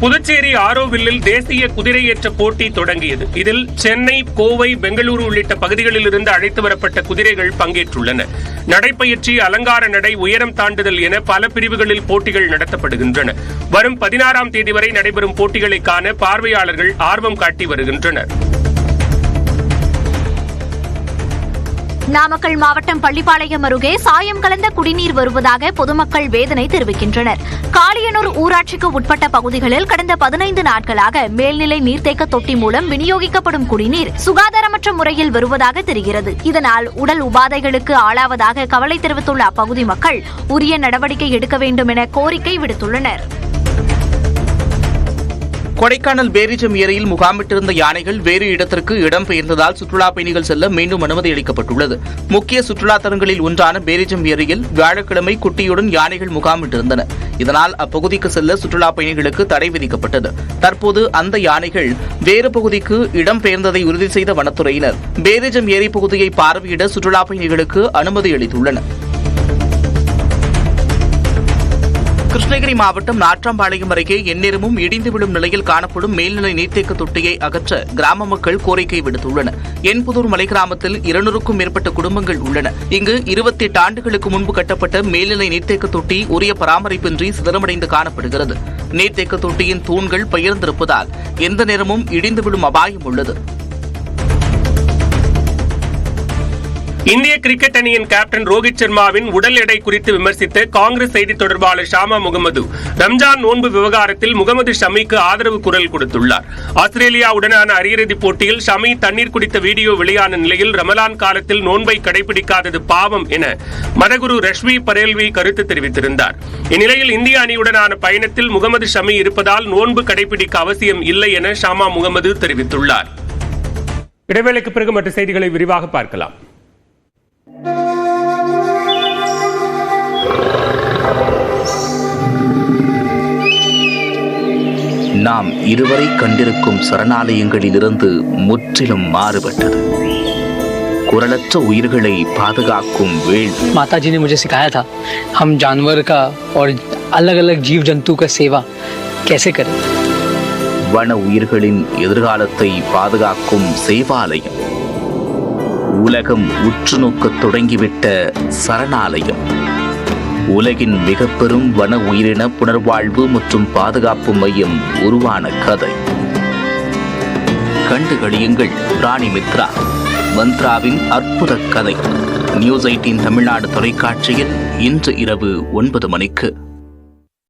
புதுச்சேரி ஆரோவில்லில் தேசிய குதிரையேற்ற போட்டி தொடங்கியது. இதில் சென்னை, கோவை, பெங்களூரு உள்ளிட்ட பகுதிகளில் இருந்து அழைத்து வரப்பட்ட குதிரைகள் பங்கேற்றுள்ளன. நடைப்பயிற்சி, அலங்கார நடை, உயரம் தாண்டுதல் என பல பிரிவுகளில் போட்டிகள் நடத்தப்படுகின்றன. வரும் 16ஆம் தேதி வரை நடைபெறும் போட்டிகளை காண பார்வையாளர்கள் ஆர்வம் காட்டி வருகின்றனர். நாமக்கல் மாவட்டம் பள்ளிப்பாளையம் அருகே சாயம் கலந்த குடிநீர் வருவதாக பொதுமக்கள் வேதனை தெரிவிக்கின்றனர். காளியனூர் ஊராட்சிக்கு உட்பட்ட பகுதிகளில் கடந்த 15 நாட்களாக மேல்நிலை நீர்த்தேக்க தொட்டி மூலம் விநியோகிக்கப்படும் குடிநீர் சுகாதாரமற்ற முறையில் வருவதாக தெரிகிறது. இதனால் உடல் உபாதைகளுக்கு ஆளாவதாக கவலை தெரிவித்துள்ள அப்பகுதி மக்கள் உரிய நடவடிக்கை எடுக்க வேண்டும் என கோரிக்கை விடுத்துள்ளனர். கொடைக்கானல் பேரிஜம் ஏரியில் முகாமிட்டிருந்த யானைகள் வேறு இடத்திற்கு இடம்பெயர்ந்ததால் சுற்றுலாப் பயணிகள் செல்ல மீண்டும் அனுமதி அளிக்கப்பட்டுள்ளது. முக்கிய சுற்றுலா தலங்களில் ஒன்றான பேரிஜம் ஏரியில் வியாழக்கிழமை குட்டியுடன் யானைகள் முகாமிட்டிருந்தன. இதனால் அப்பகுதிக்கு செல்ல சுற்றுலாப் பயணிகளுக்கு தடை விதிக்கப்பட்டது. தற்போது அந்த யானைகள் வேறு பகுதிக்கு இடம்பெயர்ந்ததை உறுதி செய்த வனத்துறையினர் பேரிஜம் ஏரி பகுதியை பார்வையிட சுற்றுலாப் பயணிகளுக்கு அனுமதி அளித்துள்ளனர். கிருஷ்ணகிரி மாவட்டம் நாட்றாம்பாளையம் அருகே எந்நேரமும் இடிந்து விழும் நிலையில் காணப்படும் மேல்நிலை நீர்த்தேக்க தொட்டியை அகற்ற கிராம மக்கள் கோரிக்கை விடுத்துள்ளனர். என்புதூர் மலை கிராமத்தில் 200க்கும் மேற்பட்ட குடும்பங்கள் உள்ளன. இங்கு 28 ஆண்டுகளுக்கு முன்பு கட்டப்பட்ட மேல்நிலை நீர்த்தேக்க தொட்டி உரிய பராமரிப்பின்றி சிதறமடைந்து காணப்படுகிறது. நீர்த்தேக்க தொட்டியின் தூண்கள் பெயர்ந்திருப்பதால் எந்த நேரமும் இடிந்து விழும் அபாயம் உள்ளது. இந்திய கிரிக்கெட் அணியின் கேப்டன் ரோஹித் சர்மாவின் உடல் எடை குறித்து விமர்சித்த காங்கிரஸ் செய்தி தொடர்பாளர் ஷாமா முகமது ரம்ஜான் நோன்பு விவகாரத்தில் முகமது ஷமிக்கு ஆதரவு குரல் கொடுத்துள்ளார். ஆஸ்திரேலியாவுடனான அரையிறுதிப் போட்டியில் ஷமி தண்ணீர் குடித்த வீடியோ வெளியான நிலையில் ரமலான் காலத்தில் நோன்பை கடைபிடிக்காதது பாவம் என மதகுரு ரஷ்வி பரேல்வி கருத்து தெரிவித்திருந்தார். இந்நிலையில் இந்திய அணியுடனான பயணத்தில் முகமது ஷமி இருப்பதால் நோன்பு கடைபிடிக்க அவசியம் இல்லை என ஷாமா முகமது தெரிவித்துள்ளார். இடைவேளைக்கு பிறகு மற்ற செய்திகளை விரிவாக பார்க்கலாம். நாம் இருவரை கண்டிருக்கும் சரணாலயங்களிலிருந்து முற்றிலும் மாறுபட்டது. குரலற்ற உயிர்களை பாதுகாக்கும் வேள்வி. माताजी ने मुझे सिखाया था हम जानवर का और अलग-अलग जीव जंतु का सेवा कैसे करें. வன உயிர்களின் எதிர்காலத்தை பாதுகாக்கும் சேவாலயம். உலகம் உற்று நோக்கத் தொடங்கிவிட்ட சரணாலயம். உலகின் மிக பெரும் வன உயிரின புனர்வாழ்வு மற்றும் பாதுகாப்பு மையம் உருவான கதை. கண்டுகளியுங்கள் பிராணி மித்ரா, மந்த்ராவின் அற்புத கதை. நியூஸ் 18 தமிழ்நாடு தொலைக்காட்சியில் இன்று இரவு 9 மணிக்கு.